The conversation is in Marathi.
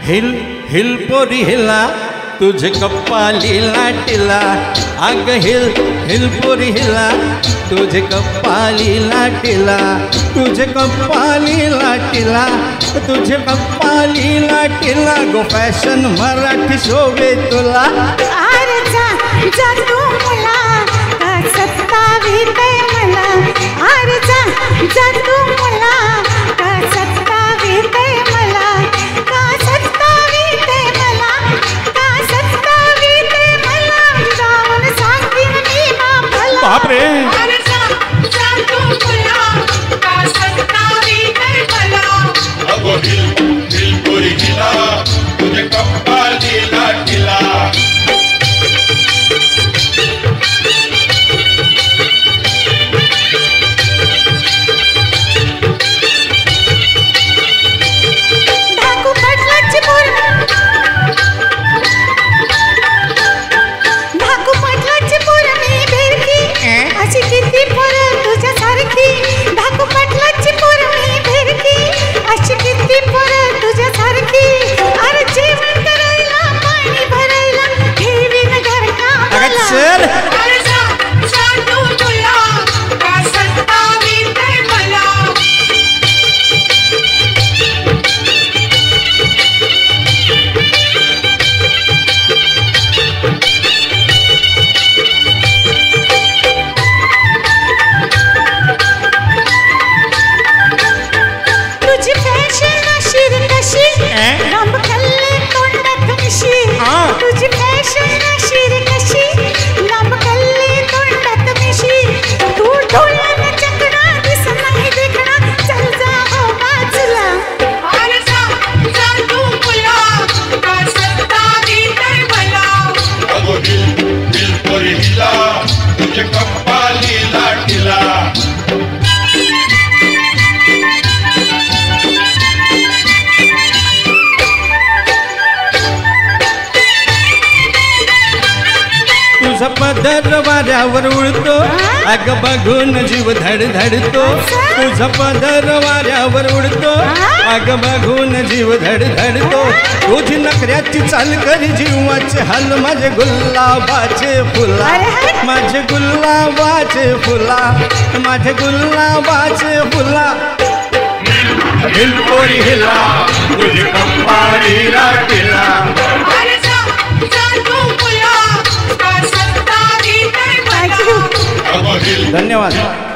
हिल हिल पोरी हिला तुझे कप्पाली लाटीला अग हिल हिल पोरी हिला तुझे कप्पाली लाटीला तुझे कप्पाली लाटीला तुझे कप्पाली लाटीला गो फॅशन मराठी शोभे तुला अरे जा जा तू मला का सत्तावीते मला अरे जा जा तू मला का सत्तावीते मला का सत्तावीते मला का सत्तावीते मला जाऊन सांगीन मी बापाला बापरे अरे जा जा तू मला का सत्तावीते मला अगो हिल हिल पोरी हिला तुझे कप्पाली लाटीला तुझा पदर वाऱ्यावर उडतो अग बघून जीव धडधडतो तुझा पदर वाऱ्यावर उडतो अग बघून जीव धडधडतो तुझी नखऱ्याची चाल करी जीवाचे हाल माझे गुलाबाचे फुला माझे गुलाबाचे फुला माझे गुलाबाचे फुला हिल पोरी हिला तुझे कप्पाली लाटीला धन्यवाद।